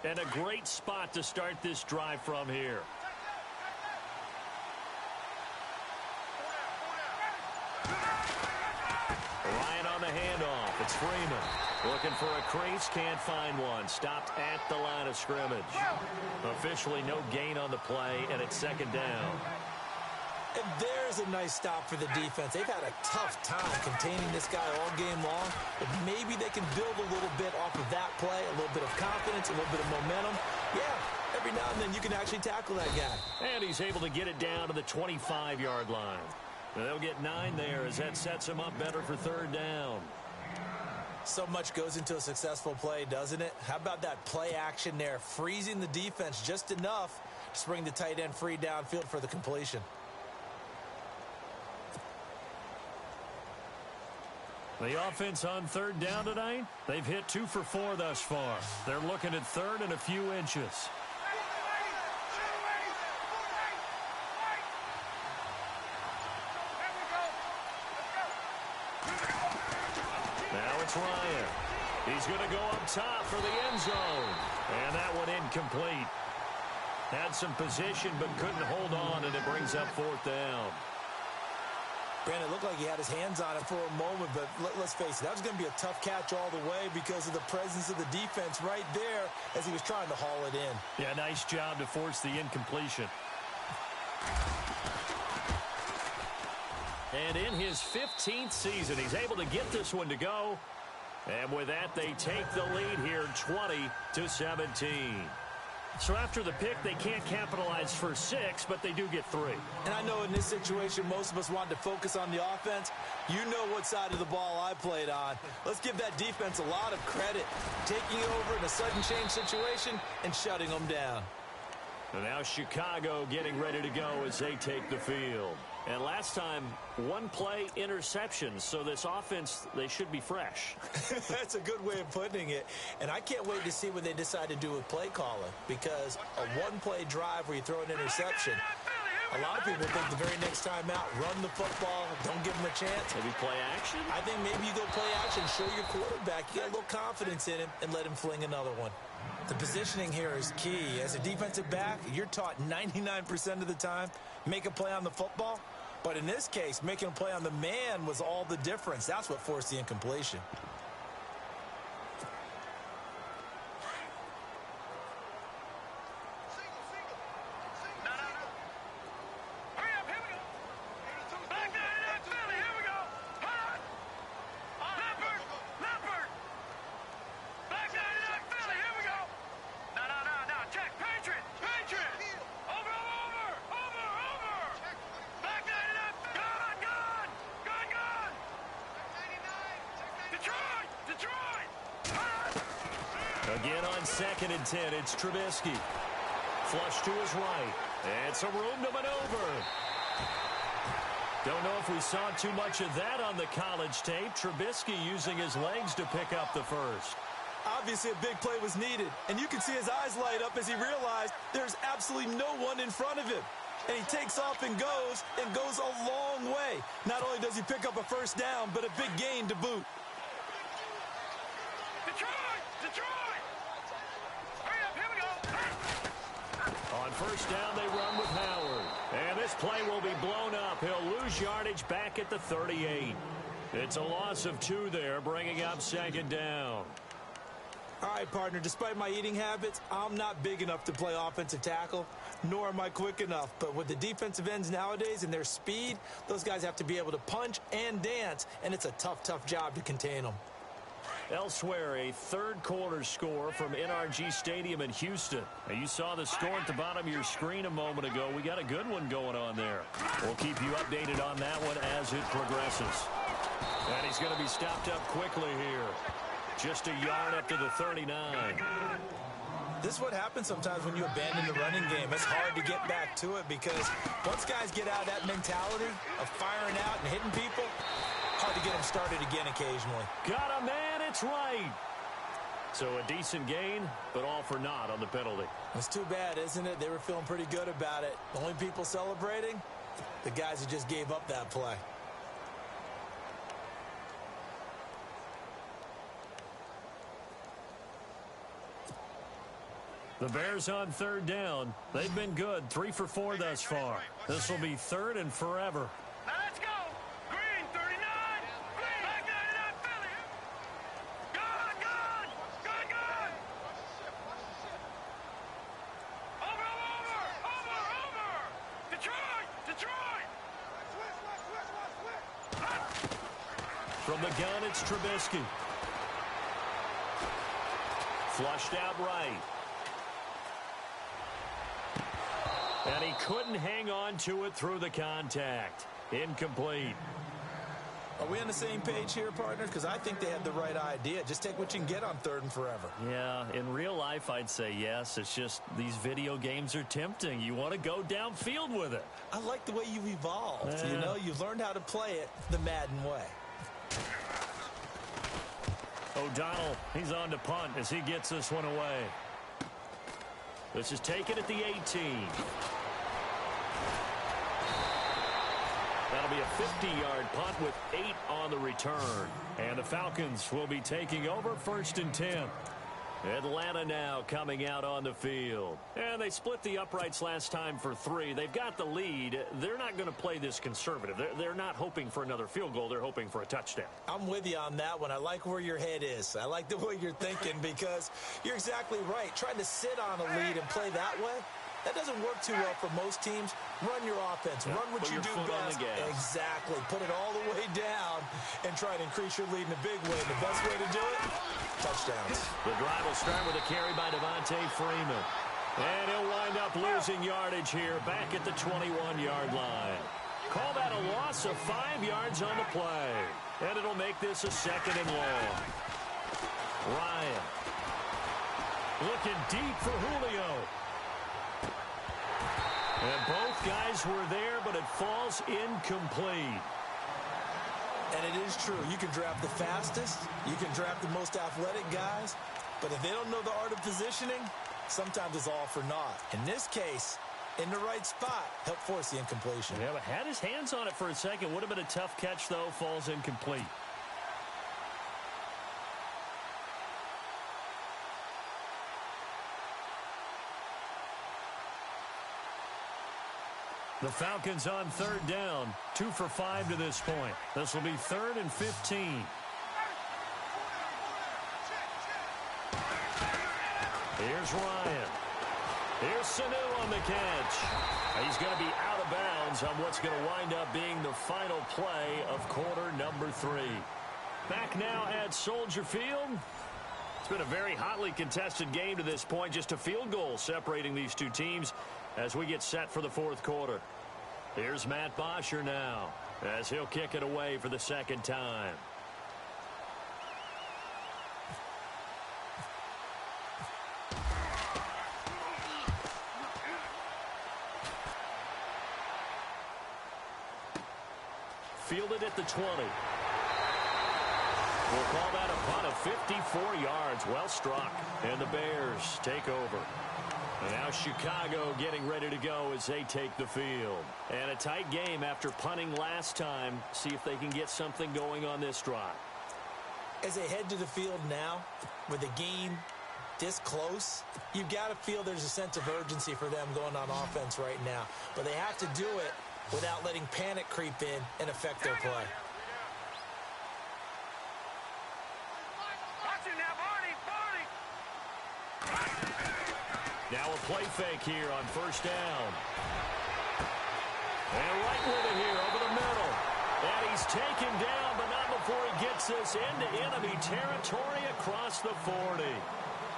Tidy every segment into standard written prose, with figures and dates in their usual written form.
And a great spot to start this drive from here. Ryan on the handoff. It's Freeman. Looking for a crease. Can't find one. Stopped at the line of scrimmage. Officially no gain on the play, and it's second down. And there's a nice stop for the defense. They've had a tough time containing this guy all game long, but maybe they can build a little bit off of that play, a little bit of confidence, a little bit of momentum. Yeah, every now and then you can actually tackle that guy. And he's able to get it down to the 25-yard line. They'll get 9 there as that sets him up better for third down. So much goes into a successful play, doesn't it? How about that play action there, freezing the defense just enough to bring the tight end free downfield for the completion. The offense on third down tonight, they've hit 2 for 4 thus far. They're looking at third and a few inches. Now it's Ryan. He's going to go up top for the end zone. And that one incomplete. Had some position but couldn't hold on, and it brings up fourth down. Brandon, it looked like he had his hands on it for a moment, but let's face it, that was going to be a tough catch all the way because of the presence of the defense right there as he was trying to haul it in. Yeah, nice job to force the incompletion. And in his 15th season, he's able to get this one to go. And with that, they take the lead here 20-17. So after the pick, they can't capitalize for 6, but they do get 3. And I know in this situation, most of us wanted to focus on the offense. You know what side of the ball I played on. Let's give that defense a lot of credit, taking it over in a sudden change situation and shutting them down. And now Chicago getting ready to go as they take the field. And last time, 1 play interception, so this offense, they should be fresh. That's a good way of putting it. And I can't wait to see what they decide to do with play calling, because a 1-play drive where you throw an interception, a lot of people think the very next time out, run the football, don't give them a chance. Maybe play action? I think maybe you go play action, show your quarterback, you got a little confidence in him, and let him fling another one. The positioning here is key. As a defensive back, you're taught 99% of the time, make a play on the football. But in this case, making a play on the man was all the difference. That's what forced the incompletion. Again on 2nd and 10, it's Trubisky. Flush to his right. And some room to maneuver. Don't know if we saw too much of that on the college tape. Trubisky using his legs to pick up the first. Obviously, a big play was needed. And you can see his eyes light up as he realized there's absolutely no one in front of him. And he takes off and goes a long way. Not only does he pick up a first down, but a big gain to boot. On first down, they run with Howard. And this play will be blown up. He'll lose yardage back at the 38. It's a loss of 2 there, bringing up second down. All right, partner, despite my eating habits, I'm not big enough to play offensive tackle, nor am I quick enough. But with the defensive ends nowadays and their speed, those guys have to be able to punch and dance, and it's a tough, tough job to contain them. Elsewhere, a third-quarter score from NRG Stadium in Houston. Now, you saw the score at the bottom of your screen a moment ago. We got a good one going on there. We'll keep you updated on that one as it progresses. And he's going to be stopped up quickly here. Just a yard up to the 39. This is what happens sometimes when you abandon the running game. It's hard to get back to it because once guys get out of that mentality of firing out and hitting people, hard to get them started again occasionally. Got a man, it's right. So a decent gain, but all for naught on the penalty. It's too bad, isn't it? They were feeling pretty good about it. The only people celebrating, the guys who just gave up that play. The Bears on third down. They've been good, 3 for 4 thus far. This will be third and forever. Now let's go. Green, 39. Green. Back 99, Philly. Good, good. Good, good. Over. Detroit. From the gun, it's Trubisky. Flushed out right. And he couldn't hang on to it through the contact. Incomplete. Are we on the same page here, partner? Because I think they had the right idea. Just take what you can get on third and forever. Yeah, in real life, I'd say yes. It's just these video games are tempting. You want to go downfield with it. I like the way you've evolved. You know, you've learned how to play it the Madden way. O'Donnell, he's on to punt as he gets this one away. This is taken at the 18. That'll be a 50-yard punt with 8 on the return. And the Falcons will be taking over 1st and 10. Atlanta now coming out on the field. And they split the uprights last time for 3. They've got the lead. They're not going to play this conservative. They're not hoping for another field goal. They're hoping for a touchdown. I'm with you on that one. I like where your head is. I like the way you're thinking because you're exactly right. Trying to sit on a lead and play that way, that doesn't work too well for most teams. Run your offense. Run what you do best. Exactly. Put it all the way down and try to increase your lead in a big way. The best way to do it, touchdowns. The drive will start with a carry by Devontae Freeman. And he'll wind up losing yardage here back at the 21-yard line. Call that a loss of 5 yards on the play. And it'll make this a 2nd and long. Ryan looking deep for Julio. And both guys were there, but it falls incomplete. And it is true. You can draft the fastest. You can draft the most athletic guys. But if they don't know the art of positioning, sometimes it's all for naught. In this case, in the right spot, helped force the incompletion. Yeah, but had his hands on it for a second. Would have been a tough catch, though. Falls incomplete. The Falcons on third down, 2 for 5 to this point. This will be 3rd and 15. Here's Ryan. Here's Sanu on the catch. He's going to be out of bounds on what's going to wind up being the final play of quarter number 3. Back now at Soldier Field. It's been a very hotly contested game to this point. Just a field goal separating these two teams as we get set for the 4th quarter. Here's Matt Bosher now as he'll kick it away for the 2nd time. Fielded at the 20. We'll call that a punt of 54 yards. Well struck. And the Bears take over. And now Chicago getting ready to go as they take the field. And a tight game after punting last time. See if they can get something going on this drive. As they head to the field now, with the game this close, you've got to feel there's a sense of urgency for them going on offense right now. But they have to do it without letting panic creep in and affect their play. Now a play fake here on 1st down. And right with it here over the middle. And he's taken down, but not before he gets this into enemy territory across the 40.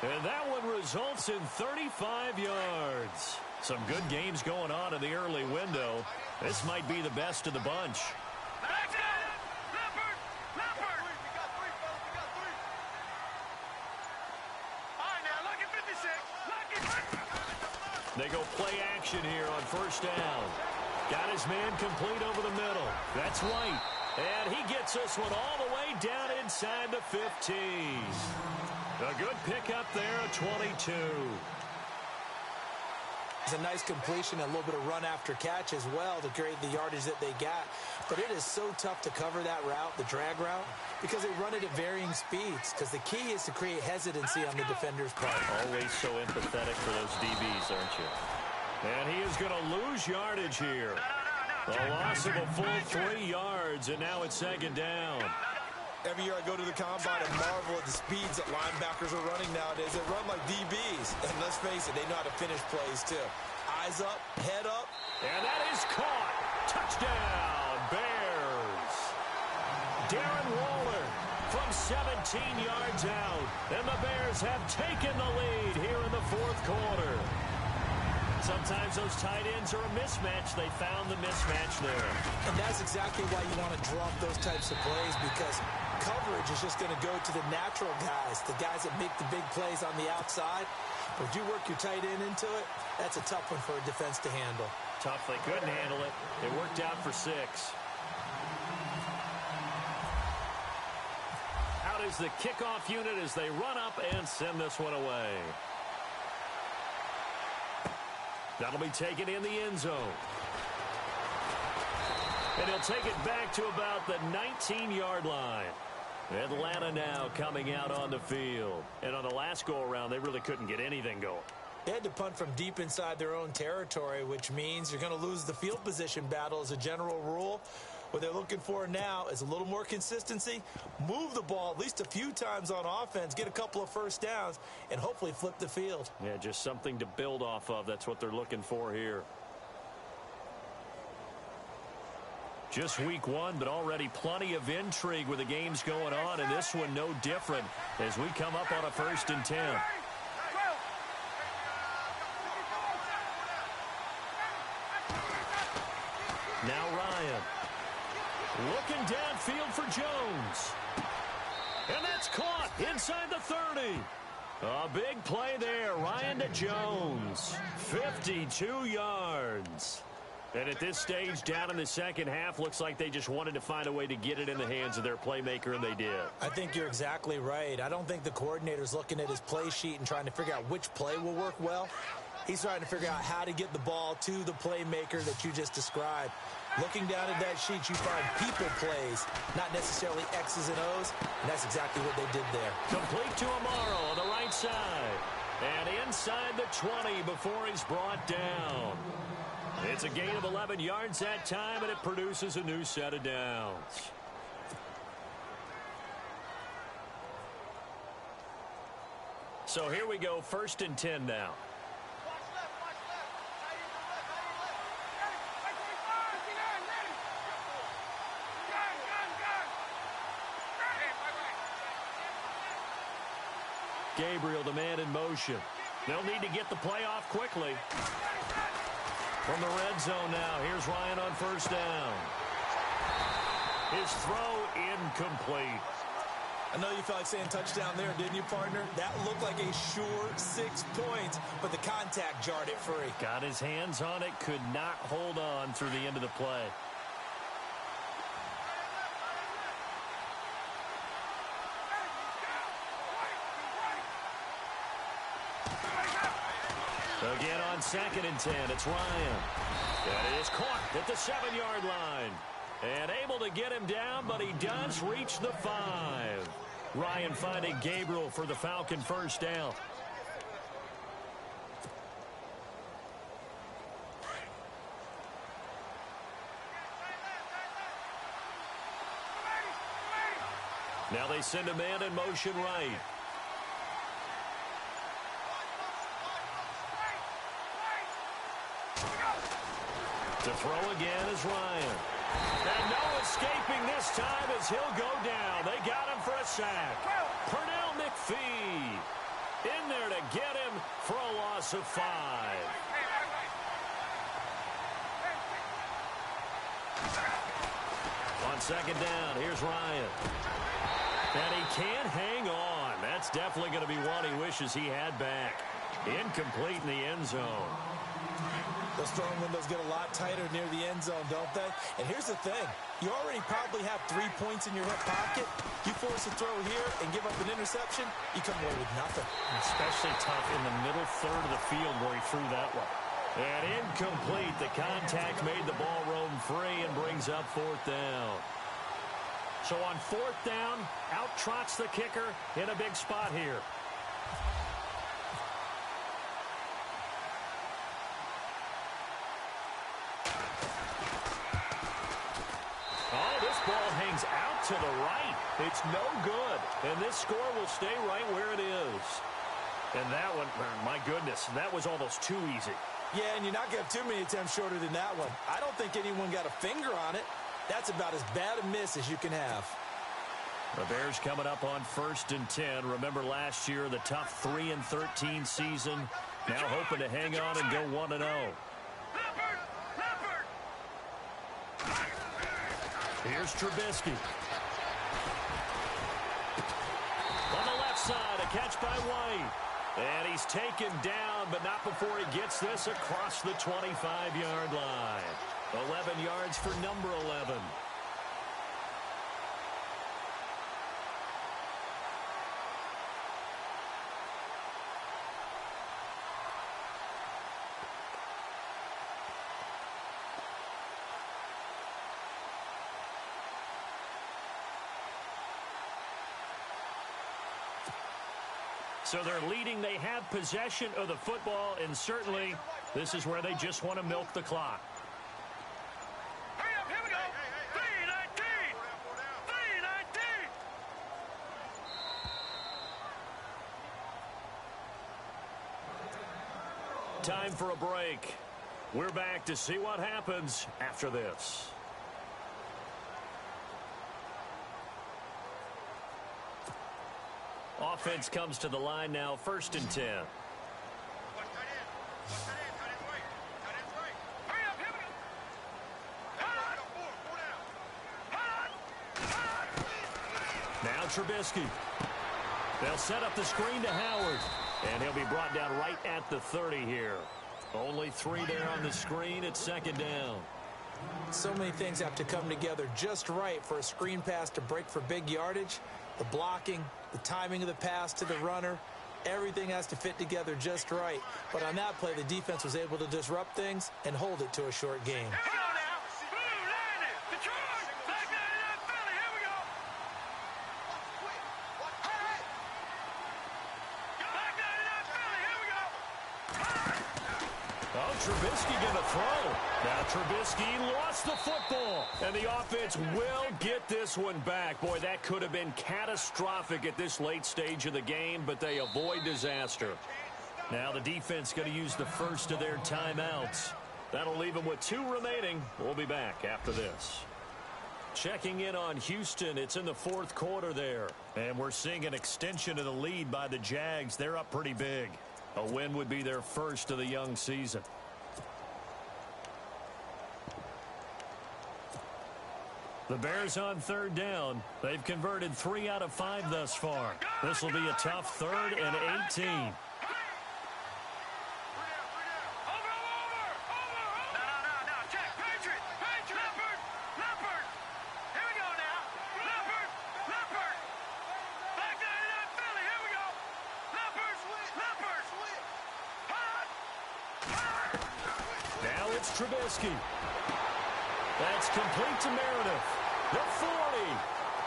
And that one results in 35 yards. Some good games going on in the early window. This might be the best of the bunch. They go play action here on 1st down. Got his man complete over the middle. That's White. And he gets this one all the way down inside the 15. A good pickup there, a 22. It's a nice completion, a little bit of run after catch as well to create the yardage that they got. But it is so tough to cover that route, the drag route, because they run it at varying speeds. Because the key is to create hesitancy on the defender's part. Always so empathetic for those DBs, aren't you? And he is going to lose yardage here. A loss of a full 3 yards, and now it's second down. Every year I go to the combine and marvel at the speeds that linebackers are running nowadays. They run like DBs. And let's face it, they know how to finish plays too. Eyes up, head up. And that is caught. Touchdown, Bears. Darren Waller from 17 yards out. And the Bears have taken the lead here in the fourth quarter. Sometimes those tight ends are a mismatch. They found the mismatch there. And that's exactly why you want to drop those types of plays, because coverage is just going to go to the natural guys, the guys that make the big plays on the outside. But if you work your tight end into it, that's a tough one for a defense to handle. Tough. They couldn't handle it. It worked out for 6. Out is the kickoff unit as they run up and send this one away. That'll be taken in the end zone. And he'll take it back to about the 19-yard line. Atlanta now coming out on the field. And on the last go-around, they really couldn't get anything going. They had to punt from deep inside their own territory, which means you're going to lose the field position battle as a general rule. What they're looking for now is a little more consistency, move the ball at least a few times on offense, get a couple of first downs, and hopefully flip the field. Yeah, just something to build off of. That's what they're looking for here. Just week 1, but already plenty of intrigue with the games going on, and this one no different as we come up on a 1st and 10. Now Ryan. Looking downfield for Jones. And that's caught inside the 30. A big play there. Ryan to Jones. 52 yards. And at this stage, down in the second half, looks like they just wanted to find a way to get it in the hands of their playmaker, and they did. I think you're exactly right. I don't think the coordinator's looking at his play sheet and trying to figure out which play will work well. He's trying to figure out how to get the ball to the playmaker that you just described. Looking down at that sheet, you find people plays, not necessarily X's and O's, and that's exactly what they did there. Complete to Amaro on the right side. And inside the 20 before he's brought down. It's a gain of 11 yards that time, and it produces a new set of downs. So here we go, 1st and 10 now. Gabriel, the man in motion. They'll need to get the play off quickly. From the red zone now, here's Ryan on 1st down. His throw incomplete. I know you felt like saying touchdown there, didn't you, partner? That looked like a sure 6 points, but the contact jarred it free. Got his hands on it, could not hold on through the end of the play. Again on 2nd and 10, it's Ryan. And it is caught at the 7-yard line. And able to get him down, but he does reach the 5. Ryan finding Gabriel for the Falcon 1st down. Now they send a man in motion right. To throw again is Ryan. And no escaping this time as he'll go down. They got him for a sack. Pernell McPhee in there to get him for a loss of 5. On 2nd down, here's Ryan. And he can't hang on. That's definitely going to be one he wishes he had back. Incomplete in the end zone. Those throwing windows get a lot tighter near the end zone, don't they? And here's the thing. You already probably have 3 points in your hip pocket. You force a throw here and give up an interception, you come away with nothing. Especially tough in the middle third of the field where he threw that one. And incomplete. The contact made the ball roam free and brings up fourth down. So on fourth down, out trots the kicker in a big spot here. Oh, this ball hangs out to the right. It's no good. And this score will stay right where it is. And that one, my goodness, that was almost too easy. Yeah, and you're not going to have too many attempts shorter than that one. I don't think anyone got a finger on it. That's about as bad a miss as you can have. The Bears coming up on 1st and 10. Remember last year, the tough 3-13 season. Now hoping to hang on and go 1-0. Here's Trubisky. On the left side, a catch by White. And he's taken down, but not before he gets this across the 25-yard line. 11 yards for number 11. So they're leading. They have possession of the football, and certainly this is where they just want to milk the clock. Hurry up, here we go. 3-19. 3-19. Time for a break. We're back to see what happens after this. Offense comes to the line now, 1st and 10. Hurry up, here we go. Now Trubisky. They'll set up the screen to Howard. And he'll be brought down right at the 30 here. Only 3 there on the screen at 2nd down. So many things have to come together just right for a screen pass to break for big yardage. The blocking, the timing of the pass to the runner, everything has to fit together just right. But on that play, the defense was able to disrupt things and hold it to a short game. Here we go now. Blue landed. Detroit. Back 99 Philly. Here we go. Back 99 Philly. Here we go. Oh, Trubisky going to throw. Now Trubisky lost the football. And the offense will get this one back. Boy, that could have been catastrophic at this late stage of the game, but they avoid disaster. Now the defense going to use the first of their timeouts. That'll leave them with 2 remaining. We'll be back after this. Checking in on Houston. It's in the 4th quarter there. And we're seeing an extension of the lead by the Jags. They're up pretty big. A win would be their first of the young season. The Bears on 3rd down. They've converted 3 out of 5 thus far. This will be a tough 3rd and 18. Over. No. Check. Patriot. Leopard. Here we go now. Leopard. Back 99 Philly. Here we go. Leopard. Now it's Trubisky. That's complete to Meredith. The 40,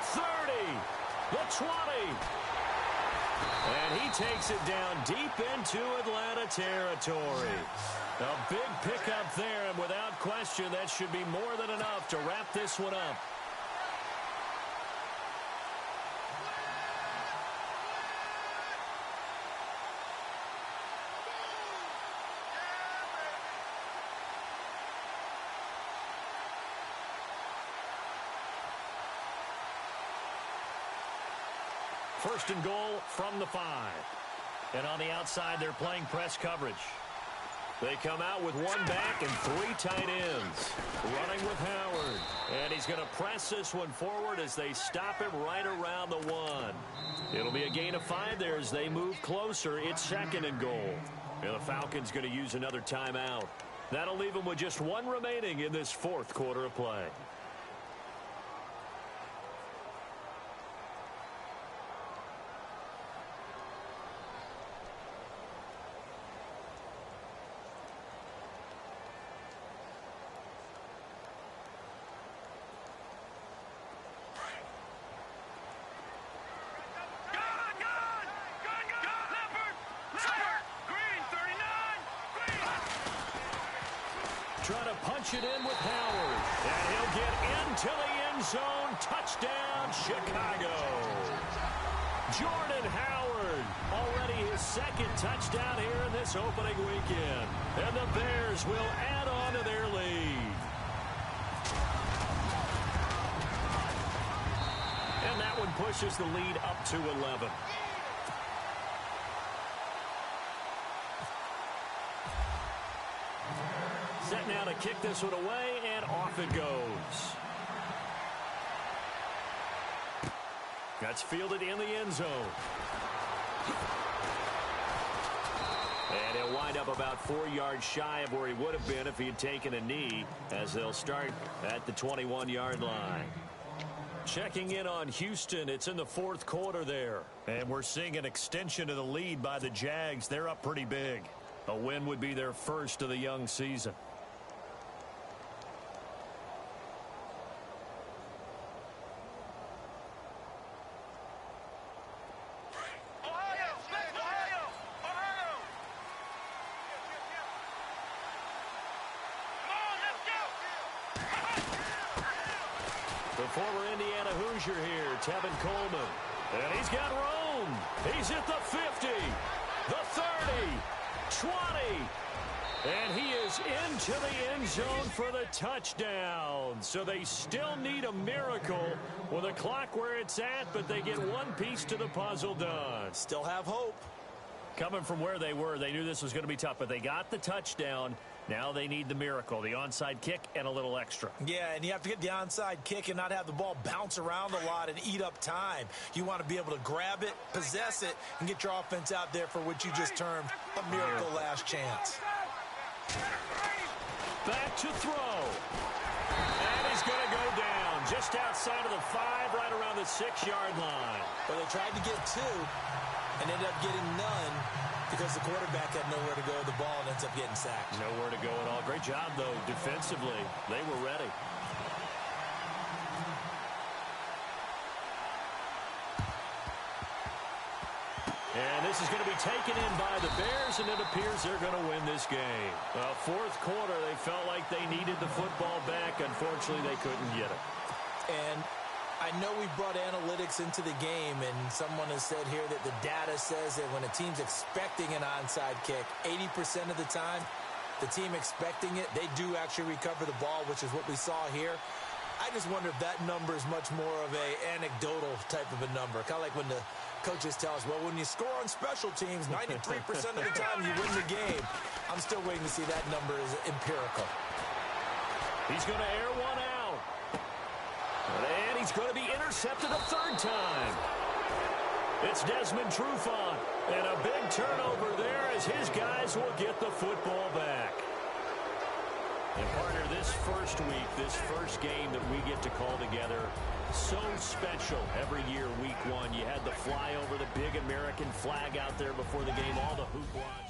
30, the 20. And he takes it down deep into Atlanta territory. A big pickup there, and without question, that should be more than enough to wrap this one up. First and goal from the 5. And on the outside, they're playing press coverage. They come out with 1 back and 3 tight ends. Running with Howard. And he's going to press this one forward as they stop him right around the 1. It'll be a gain of 5 there as they move closer. It's 2nd and goal. And the Falcons going to use another timeout. That'll leave them with just 1 remaining in this 4th quarter of play. trying to punch it in with Howard. And he'll get into the end zone. Touchdown, Chicago. Jordan Howard, already his second touchdown here in this opening weekend. And the Bears will add on to their lead. And that one pushes the lead up to 11. Set now to kick this one away, and off it goes. That's fielded in the end zone. And he'll wind up about 4 yards shy of where he would have been if he had taken a knee, as they'll start at the 21-yard line. Checking in on Houston, it's in the fourth quarter there. And we're seeing an extension of the lead by the Jags. They're up pretty big. A win would be their first of the young season. The former Indiana Hoosier here, Tevin Coleman. And he's got room. He's at the 50, the 30, 20. And he is into the end zone for the touchdown. So they still need a miracle with a clock where it's at, but they get one piece to the puzzle done. Still have hope. Coming from where they were, they knew this was going to be tough, but they got the touchdown. Now they need the miracle, the onside kick and a little extra. Yeah, and you have to get the onside kick and not have the ball bounce around a lot and eat up time. You want to be able to grab it, possess it, and get your offense out there for what you just termed a miracle last chance. Back to throw. And he's going to go down just outside of the 5, right around the 6-yard line. Well, they tried to get 2 and ended up getting none, because the quarterback had nowhere to go with the ball and ends up getting sacked. Nowhere to go at all. Great job, though, defensively. They were ready. And this is going to be taken in by the Bears, and it appears they're going to win this game. Fourth quarter, they felt like they needed the football back. Unfortunately, they couldn't get it. And I know we brought analytics into the game, and someone has said here that the data says that when a team's expecting an onside kick, 80% of the time, the team expecting it, they do actually recover the ball, which is what we saw here. I just wonder if that number is much more of a anecdotal type of a number. Kind of like when the coaches tell us, well, when you score on special teams, 93% of the time you win the game. I'm still waiting to see that number is empirical. He's going to air one out. And he's going to be intercepted a third time. It's Desmond Trufant. And a big turnover there as his guys will get the football back. And partner, this first week, this first game that we get to call together, so special every year, week 1. You had the fly over the big American flag out there before the game, all the hoopla.